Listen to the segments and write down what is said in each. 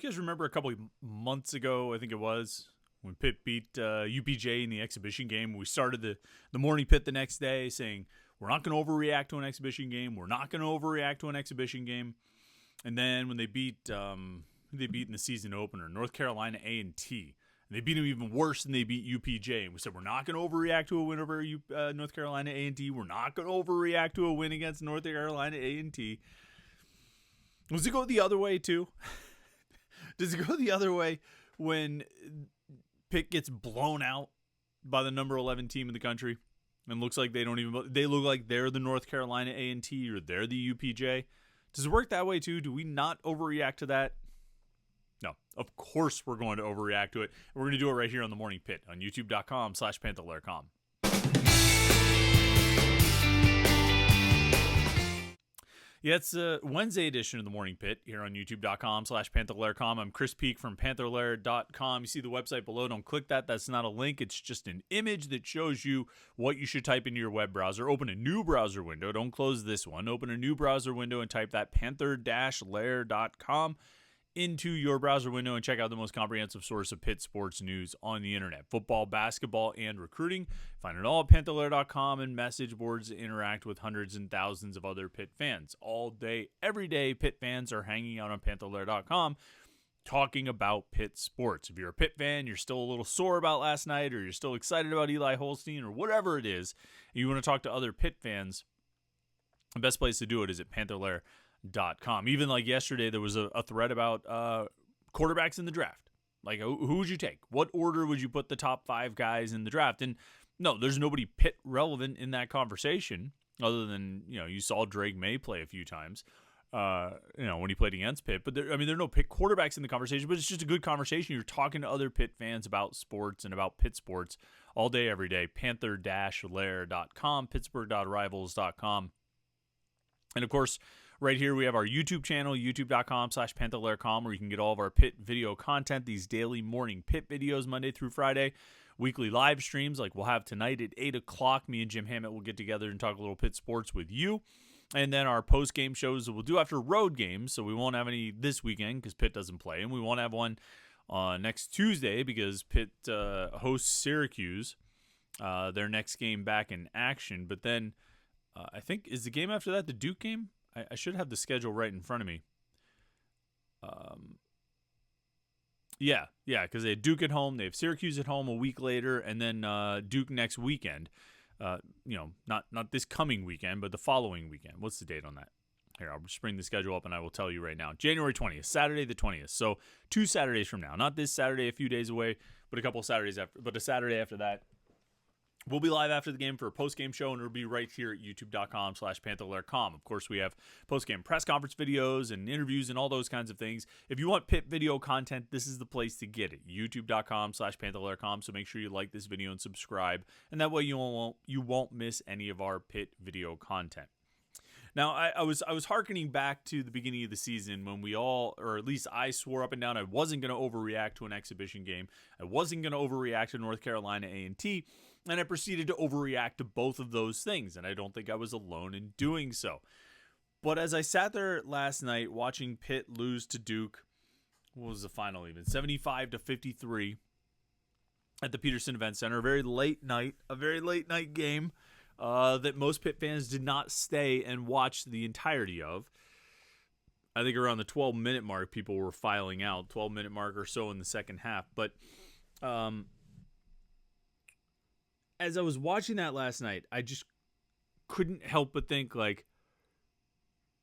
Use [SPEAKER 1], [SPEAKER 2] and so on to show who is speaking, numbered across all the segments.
[SPEAKER 1] You guys remember a couple of months ago, I think it was, when Pitt beat UPJ in the exhibition game? We started the Morning Pitt the next day saying, we're not going to overreact to an exhibition game. We're not going to overreact to an exhibition game. And then when they beat in the season opener, North Carolina A&T, and they beat them even worse than they beat UPJ. And we said, we're not going to overreact to a win over North Carolina A&T. We're not going to overreact to a win against North Carolina A&T. Does it go the other way, too? Does it go the other way when Pitt gets blown out by the number 11 team in the country and looks like they look like they're the North Carolina A&T or they're the UPJ? Does it work that way, too? Do we not overreact to that? No, of course we're going to overreact to it. We're going to do it right here on the Morning Pitt on youtube.com/Panther-Lair.com. Yeah, it's a Wednesday edition of the Morning Pitt here on youtube.com/Panther-Lair.com. I'm Chris Peak from Panther-Lair.com. You see the website below. Don't click that. That's not a link. It's just an image that shows you what you should type into your web browser. Open a new browser window. Don't close this one. Open a new browser window and type that Panther-Lair.com into your browser window and check out the most comprehensive source of Pitt sports news on the internet. Football, basketball, and recruiting. Find it all at Panther-Lair.com and message boards to interact with hundreds and thousands of other Pitt fans. All day, every day, Pitt fans are hanging out on Panther-Lair.com talking about Pitt sports. If you're a Pitt fan, you're still a little sore about last night, or you're still excited about Eli Holstein, or whatever it is, and you want to talk to other Pitt fans, the best place to do it is at Panther-Lair.com. Even like yesterday, there was a thread about quarterbacks in the draft. Like, who would you take? What order would you put the top 5 guys in the draft? And no, there's nobody Pitt relevant in that conversation other than, you saw Drake May play a few times, when he played against Pitt. But there are no Pitt quarterbacks in the conversation, but it's just a good conversation. You're talking to other Pitt fans about sports and about Pitt sports all day, every day. Panther-Lair.com, Pittsburgh.rivals.com. And of course, right here, we have our YouTube channel, youtube.com/Panther-Lair.com, where you can get all of our Pitt video content, these daily morning Pitt videos, Monday through Friday, weekly live streams like we'll have tonight at 8 o'clock. Me and Jim Hammett will get together and talk a little Pitt sports with you. And then our post-game shows that we'll do after road games, so we won't have any this weekend because Pitt doesn't play, and we won't have one next Tuesday because Pitt hosts Syracuse, their next game back in action. But then I think, is the game after that the Duke game? I should have the schedule right in front of me. Yeah, because they had Duke at home. They have Syracuse at home a week later, and then Duke next weekend. Not this coming weekend, but the following weekend. What's the date on that? Here, I'll just bring the schedule up, and I will tell you right now. January 20th, Saturday the 20th. So 2 Saturdays from now. Not this Saturday, a few days away, but a couple Saturdays after. But a Saturday after that. We'll be live after the game for a post-game show, and it'll be right here at youtube.com/Panther-Lair.com. Of course, we have post-game press conference videos and interviews and all those kinds of things. If you want Pitt video content, this is the place to get it, youtube.com/Panther-Lair.com. So make sure you like this video and subscribe, and that way you won't miss any of our Pitt video content. Now, I was hearkening back to the beginning of the season when we all, or at least I, swore up and down I wasn't going to overreact to an exhibition game. I wasn't going to overreact to North Carolina A&T, and I proceeded to overreact to both of those things, and I don't think I was alone in doing so. But as I sat there last night watching Pitt lose to Duke, what was the final even? 75-53 at the Peterson Event Center, a very late night game. That most Pitt fans did not stay and watch the entirety of. I think around the 12-minute mark, people were filing out, 12-minute mark or so in the second half. But as I was watching that last night, I just couldn't help but think, like,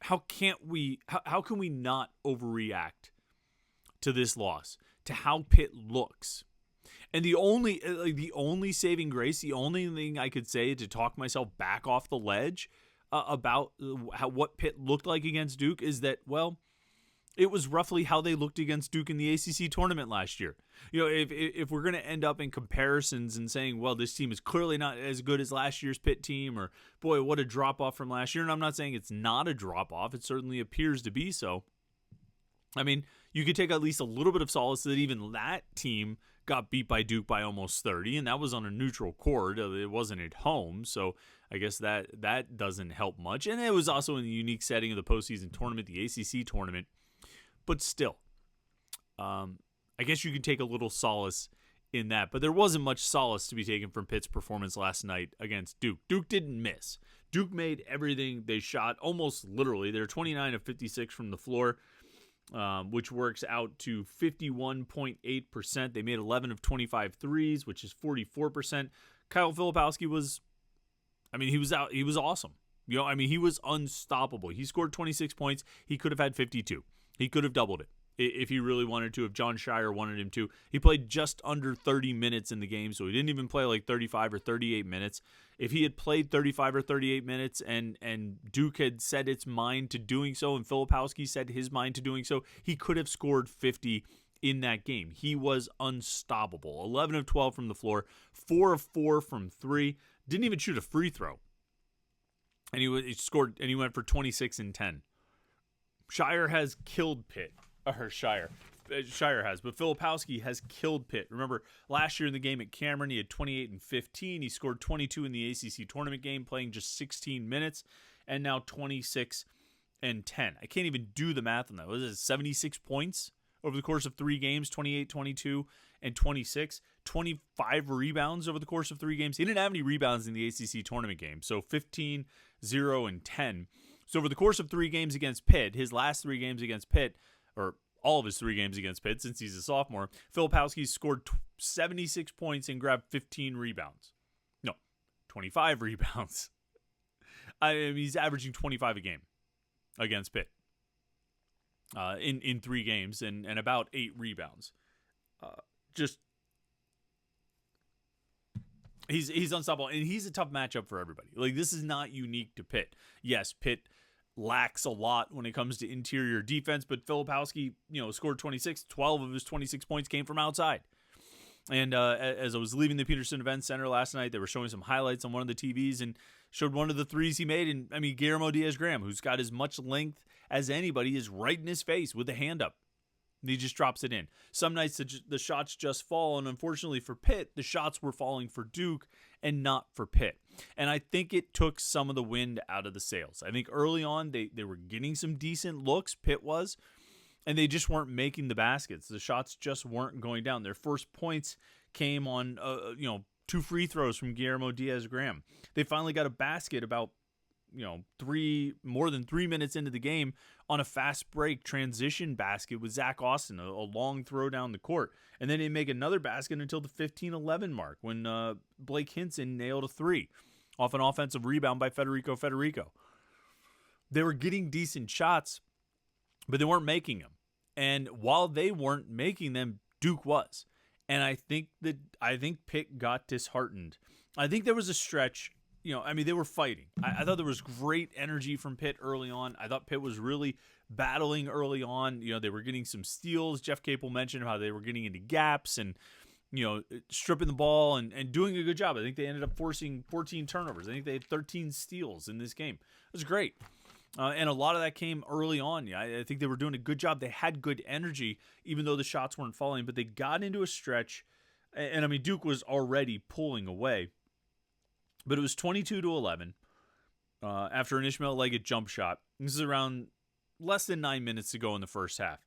[SPEAKER 1] how can we not overreact to this loss, to how Pitt looks? And the only saving grace, the only thing I could say to talk myself back off the ledge about what Pitt looked like against Duke is that, well, it was roughly how they looked against Duke in the ACC tournament last year. If we're going to end up in comparisons and saying, well, this team is clearly not as good as last year's Pitt team, or boy, what a drop-off from last year. And I'm not saying it's not a drop-off. It certainly appears to be so. I mean, you could take at least a little bit of solace that even that team got beat by Duke by almost 30, and that was on a neutral court. It wasn't at home, so I guess that doesn't help much. And it was also in the unique setting of the postseason tournament, the ACC tournament. But still, I guess you can take a little solace in that, but there wasn't much solace to be taken from Pitt's performance last night against Duke. Duke didn't miss. Duke made everything they shot almost literally. They're 29 of 56 from the floor, which works out to 51.8%. They made 11 of 25 threes, which is 44%. Kyle Filipowski he was awesome. He was unstoppable. He scored 26 points. He could have had 52. He could have doubled it if he really wanted to, if John Shire wanted him to. He played just under 30 minutes in the game, so he didn't even play like 35 or 38 minutes. If he had played 35 or 38 minutes and Duke had set its mind to doing so and Filipowski set his mind to doing so, he could have scored 50 in that game. He was unstoppable. 11 of 12 from the floor, 4 of 4 from 3. Didn't even shoot a free throw. And he scored, and he went for 26 and 10. Shire has killed Pitt. Shire has, but Filipowski has killed Pitt. Remember, last year in the game at Cameron, he had 28 and 15. He scored 22 in the ACC tournament game, playing just 16 minutes, and now 26 and 10. I can't even do the math on that. Was it 76 points over the course of 3 games, 28, 22, and 26? 25 rebounds over the course of 3 games. He didn't have any rebounds in the ACC tournament game, so 15, 0, and 10. So over the course of 3 games against Pitt, his last 3 games against Pitt, or all of his 3 games against Pitt since he's a sophomore, Filipowski scored 76 points and grabbed 15 rebounds. No, 25 rebounds. He's averaging 25 a game against Pitt in 3 games and about 8 rebounds. He's unstoppable, and he's a tough matchup for everybody. Like, this is not unique to Pitt. Yes, Pitt lacks a lot when it comes to interior defense, but Filipowski, scored 26. 12 of his 26 points came from outside. And as I was leaving the Peterson Event Center last night, they were showing some highlights on one of the TVs and showed one of the threes he made. And Guillermo Diaz-Graham, who's got as much length as anybody, is right in his face with a hand up. And he just drops it in. Some nights the shots just fall, and unfortunately for Pitt, the shots were falling for Duke and not for Pitt. And I think it took some of the wind out of the sails. I think early on they were getting some decent looks, Pitt was, and they just weren't making the baskets. The shots just weren't going down. Their first points came on 2 free throws from Guillermo Diaz-Graham. They finally got a basket about more than 3 minutes into the game on a fast break transition basket with Zach Austin, a long throw down the court. And then they make another basket until the 15-11 mark when Blake Hinson nailed a 3 off an offensive rebound by Federico. They were getting decent shots, but they weren't making them. And while they weren't making them, Duke was. And I think Pitt got disheartened. I think there was a stretch. They were fighting. I thought there was great energy from Pitt early on. I thought Pitt was really battling early on. They were getting some steals. Jeff Capel mentioned how they were getting into gaps and, stripping the ball and doing a good job. I think they ended up forcing 14 turnovers. I think they had 13 steals in this game. It was great. And a lot of that came early on. Yeah, I think they were doing a good job. They had good energy, even though the shots weren't falling. But they got into a stretch. And Duke was already pulling away. But it was 22-11 after an Ishmael Leggett jump shot. This is around less than 9 minutes to go in the first half.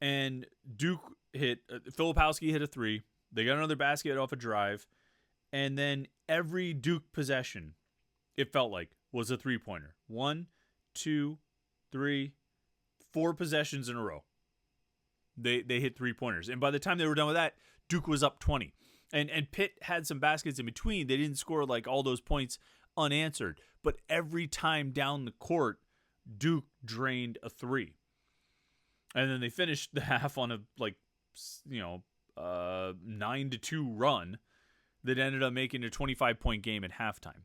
[SPEAKER 1] And Duke Filipowski hit a 3. They got another basket off a drive. And then every Duke possession, it felt like, was a 3-pointer. 1, 2, 3, 4 possessions in a row. They hit 3-pointers. And by the time they were done with that, Duke was up 20. And Pitt had some baskets in between. They didn't score like all those points unanswered. But every time down the court, Duke drained a 3. And then they finished the half on a 9-2 run that ended up making a 25-point game at halftime.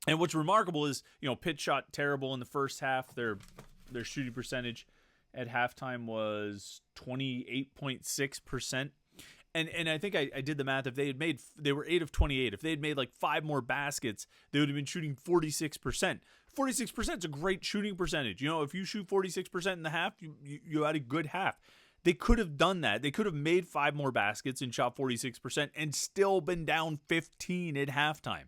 [SPEAKER 1] And what's remarkable is, Pitt shot terrible in the first half. Their shooting percentage at halftime was 28.6%. And I think I did the math. If they were 8 of 28. If they had made like 5 more baskets, they would have been shooting 46%. 46% is a great shooting percentage. If you shoot 46% in the half, you had a good half. They could have done that. They could have made 5 more baskets and shot 46% and still been down 15 at halftime.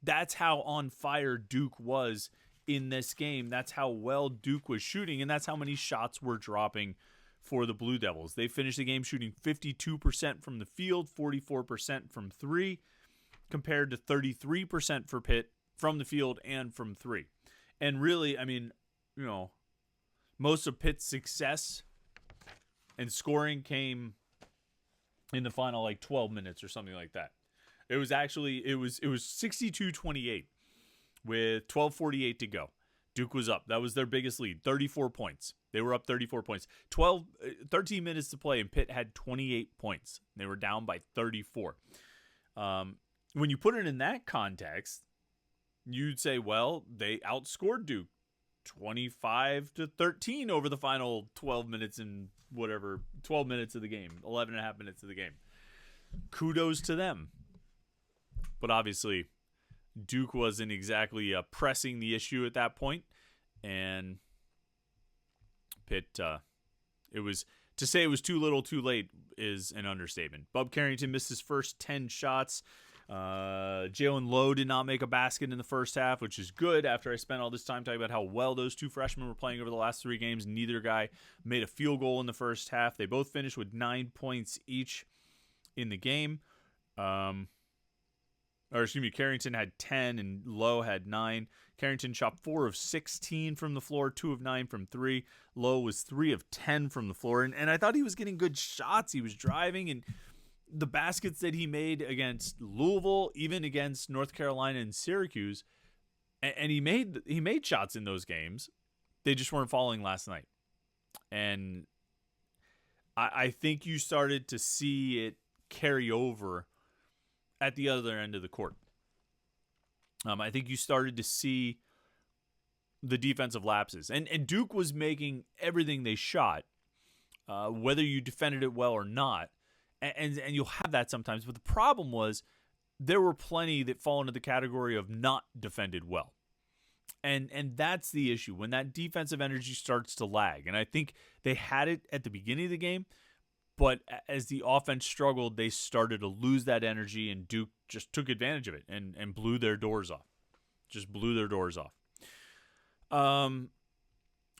[SPEAKER 1] That's how on fire Duke was in this game. That's how well Duke was shooting, and that's how many shots were dropping for the Blue Devils. They finished the game shooting 52% from the field, 44% from three, compared to 33% for Pitt from the field and from three. And really, I mean, most of Pitt's success and scoring came in the final 12 minutes or something like that. It was 62-28 with 12:48 to go. Duke was up. That was their biggest lead, 34 points. They were up 34 points. 13 minutes to play, and Pitt had 28 points. They were down by 34. When you put it in that context, you'd say, well, they outscored Duke 25-13 over the final 12 minutes of the game, 11 and a half minutes of the game. Kudos to them. But obviously, Duke wasn't exactly pressing the issue at that point, and Pitt, to say it was too little too late is an understatement. Bub Carrington missed his first 10 shots. Jalen Lowe did not make a basket in the first half, which is good after I spent all this time talking about how well those two freshmen were playing over the last 3 games. Neither guy made a field goal in the first half. They both finished with 9 points each in the game. Carrington had 10 and Lowe had 9. Carrington shot 4 of 16 from the floor, 2 of 9 from 3. Lowe was 3 of 10 from the floor. And I thought he was getting good shots. He was driving, and the baskets that he made against Louisville, even against North Carolina and Syracuse, and he made shots in those games. They just weren't falling last night. And I think you started to see it carry over at the other end of the court. I think you started to see the defensive lapses. And Duke was making everything they shot, whether you defended it well or not. And you'll have that sometimes. But the problem was there were plenty that fall into the category of not defended well. And that's the issue, when that defensive energy starts to lag. And I think they had it at the beginning of the game, but as the offense struggled, they started to lose that energy, and Duke just took advantage of it and blew their doors off. Just blew their doors off.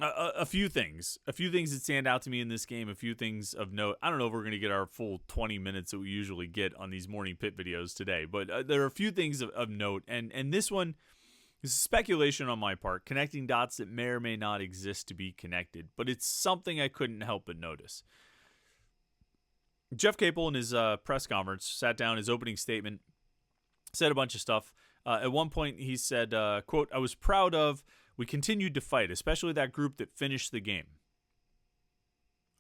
[SPEAKER 1] A few things that stand out to me in this game, a few things of note. I don't know if we're going to get our full 20 minutes that we usually get on these Morning Pitt videos today, but there are a few things of note. And this one is speculation on my part, connecting dots that may or may not exist to be connected, but it's something I couldn't help but notice. Jeff Capel in his press conference sat down, his opening statement, said a bunch of stuff. At one point he said, quote, "I was proud of, we continued to fight, especially that group that finished the game."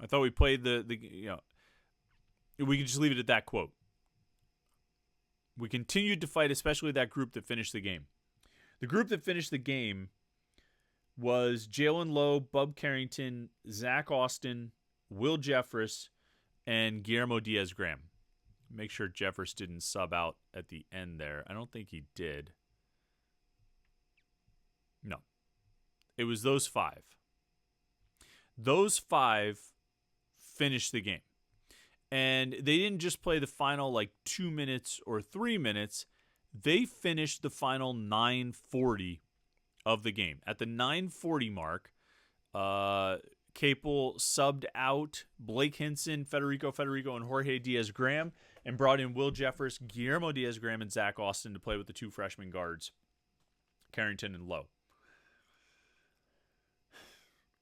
[SPEAKER 1] I thought we played we could just leave it at that quote. We continued to fight, especially that group that finished the game. The group that finished the game was Jalen Lowe, Bub Carrington, Zach Austin, Will Jeffress, and Guillermo Diaz-Graham. Make sure Jeffress didn't sub out at the end there. I don't think he did. No. It was those 5. Those 5 finished the game. And they didn't just play the final 2 minutes or 3 minutes. They finished the final 9:40 of the game. At the 9:40 mark, Capel subbed out Blake Hinson, Federico, and Jorge Diaz-Graham, and brought in Will Jeffress, Guillermo Diaz-Graham, and Zach Austin to play with the 2 freshman guards, Carrington and Lowe.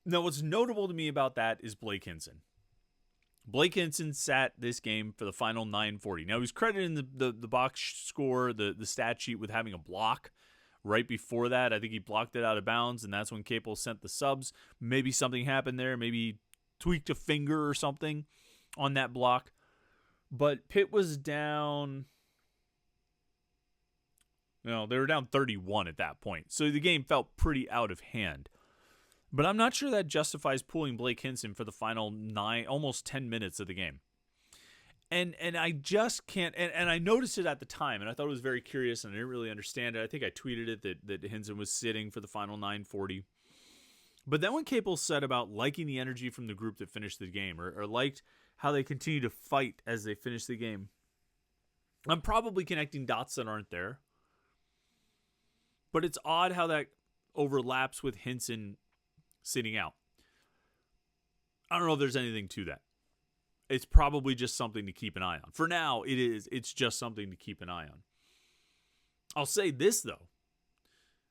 [SPEAKER 1] Now, what's notable to me about that is Blake Hinson. Blake Hinson sat this game for the final 9:40. Now, he's credited in the box score, the stat sheet, with having a block right before that. I think he blocked it out of bounds, and that's when Capel sent the subs. Maybe something happened there. Maybe he tweaked a finger or something on that block. But Pitt was down. They were down 31 at that point. So the game felt pretty out of hand. But I'm not sure that justifies pulling Blake Hinson for the final almost 10 minutes of the game. And I just can't, and I noticed it at the time, and I thought it was very curious, and I didn't really understand it. I think I tweeted it that Hinson was sitting for the final 9:40. But then when Capel said about liking the energy from the group that finished the game, or liked how they continue to fight as they finish the game, I'm probably connecting dots that aren't there. But it's odd how that overlaps with Hinson sitting out. I don't know if there's anything to that. It's probably just something to keep an eye on. For now, it's just something to keep an eye on. I'll say this, though.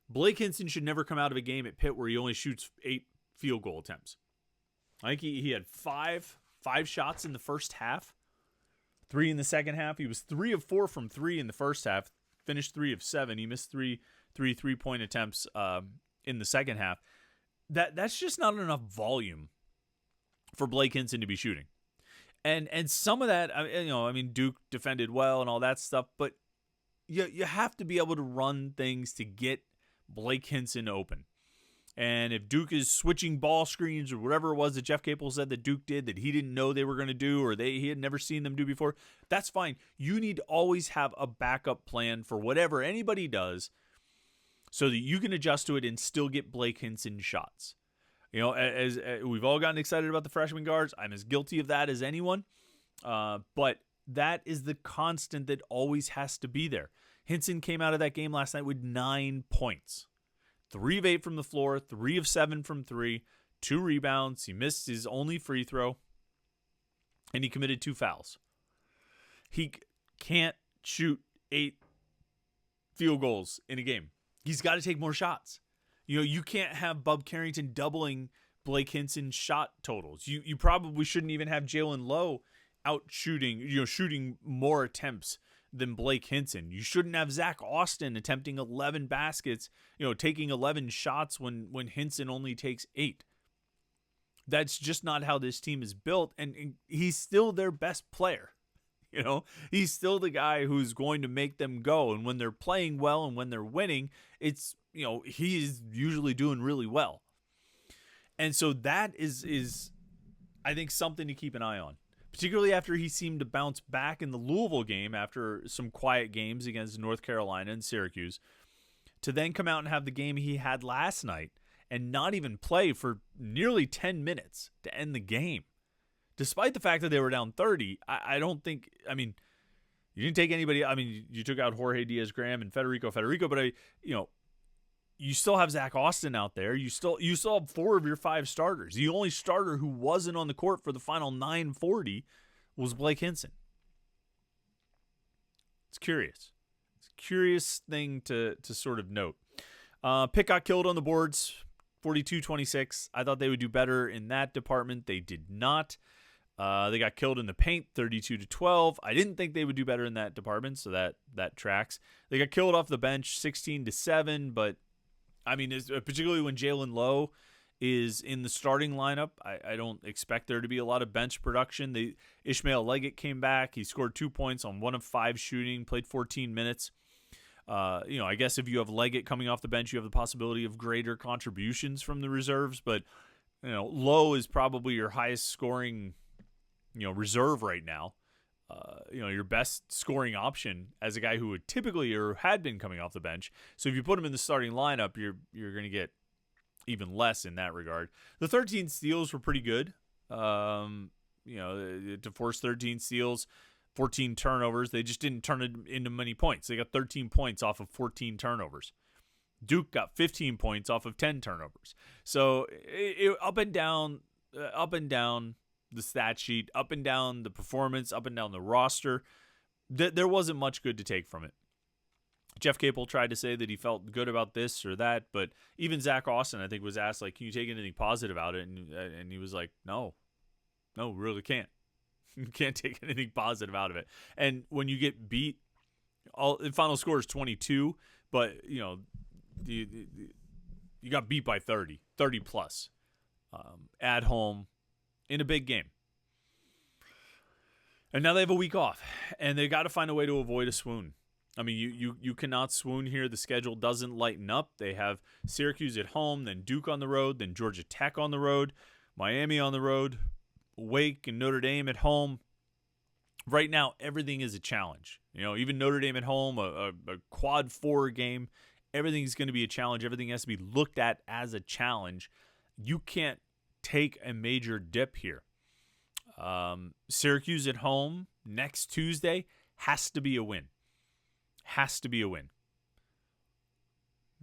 [SPEAKER 1] Blake Hinson should never come out of a game at Pitt where he only shoots 8 field goal attempts. I think he had five shots in the first half, 3 in the second half. He was 3 of 4 from 3 in the first half, finished 3 of 7. He missed three 3-point attempts in the second half. That's just not enough volume for Blake Hinson to be shooting. And some of that, Duke defended well and all that stuff, but you have to be able to run things to get Blake Hinson open. And if Duke is switching ball screens or whatever it was that Jeff Capel said that Duke did that he didn't know they were going to do or he had never seen them do before, that's fine. You need to always have a backup plan for whatever anybody does so that you can adjust to it and still get Blake Hinson shots. As we've all gotten excited about the freshman guards, I'm as guilty of that as anyone. But that is the constant that always has to be there. Hinson came out of that game last night with 9 points. 3 of 8 from the floor, 3 of 7 from 3, 2 rebounds. He missed his only free throw, and he committed 2 fouls. He can't shoot 8 field goals in a game. He's got to take more shots. You can't have Bub Carrington doubling Blake Hinson's shot totals. You probably shouldn't even have Jalen Lowe out shooting more attempts than Blake Hinson. You shouldn't have Zach Austin attempting 11 baskets, taking 11 shots when Hinson only takes 8. That's just not how this team is built, and he's still their best player. He's still the guy who's going to make them go, and when they're playing well and when they're winning, it's he is usually doing really well. And so that is I think something to keep an eye on. Particularly after he seemed to bounce back in the Louisville game after some quiet games against North Carolina and Syracuse, to then come out and have the game he had last night and not even play for nearly 10 minutes to end the game. Despite the fact that they were down 30, I don't think, you didn't take anybody, you took out Jorge Diaz-Graham and Federico, but you still have Zach Austin out there. You still have 4 of your 5 starters. The only starter who wasn't on the court for the final 9:40 was Blake Hinson. It's curious. It's a curious thing to sort of note. Pitt got killed on the boards, 42-26. I thought they would do better in that department. They did not. They got killed in the paint, 32-12. I didn't think they would do better in that department, so that tracks. They got killed off the bench, 16-7, but particularly when Jalen Lowe is in the starting lineup, I don't expect there to be a lot of bench production. Ishmael Leggett came back. He scored 2 points on 1 of 5 shooting, played 14 minutes. I guess if you have Leggett coming off the bench, you have the possibility of greater contributions from the reserves. But, Lowe is probably your highest scoring, reserve right now. Your best scoring option as a guy who would typically or had been coming off the bench. So if you put him in the starting lineup, you're going to get even less in that regard. The 13 steals were pretty good. To force 13 steals, 14 turnovers. They just didn't turn it into many points. They got 13 points off of 14 turnovers. Duke got 15 points off of 10 turnovers. So up and down the stat sheet, up and down the performance, up and down the roster. There wasn't much good to take from it. Jeff Capel tried to say that he felt good about this or that, but even Zach Austin, I think, was asked, can you take anything positive out of it? And he was like, no, really can't. You can't take anything positive out of it. And when you get beat, the final score is 22, but, you got beat by 30 plus at home, in a big game. And now they have a week off, and they got to find a way to avoid a swoon. You cannot swoon here. The schedule doesn't lighten up. They have Syracuse at home, then Duke on the road, then Georgia Tech on the road, Miami on the road, Wake and Notre Dame at home. Right now, everything is a challenge. Even Notre Dame at home, a quad 4 game, everything's going to be a challenge. Everything has to be looked at as a challenge. You can't take a major dip here. Syracuse at home next Tuesday has to be a win.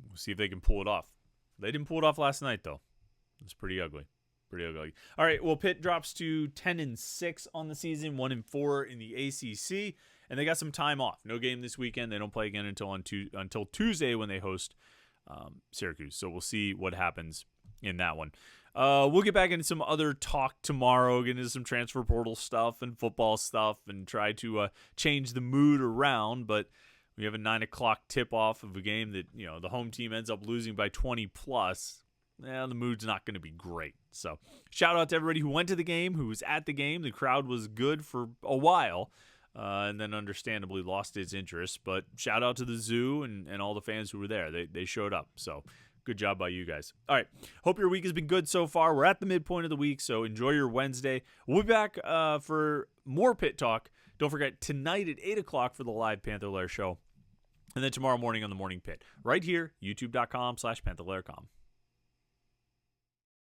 [SPEAKER 1] We'll see if they can pull it off. They didn't pull it off last night, though. It was pretty ugly. Pretty ugly. All right, well, Pitt drops to 10-6 on the season, 1-4 in the ACC, and they got some time off. No game this weekend. They don't play again until Tuesday when they host Syracuse. So we'll see what happens in that one. We'll get back into some other talk tomorrow, get into some transfer portal stuff and football stuff, and try to change the mood around. But we have a 9 o'clock tip-off of a game that, the home team ends up losing by 20 plus. The mood's not going to be great. So shout out to everybody who went to the game, who was at the game. The crowd was good for a while, and then understandably lost its interest. But shout out to the zoo and all the fans who were there. They showed up. So good job by you guys. All right. Hope your week has been good so far. We're at the midpoint of the week, so enjoy your Wednesday. We'll be back for more Pitt Talk. Don't forget, tonight at 8 o'clock for the live Panther-Lair show. And then tomorrow morning on the Morning Pit. Right here, youtube.com/Panther-Lair.com.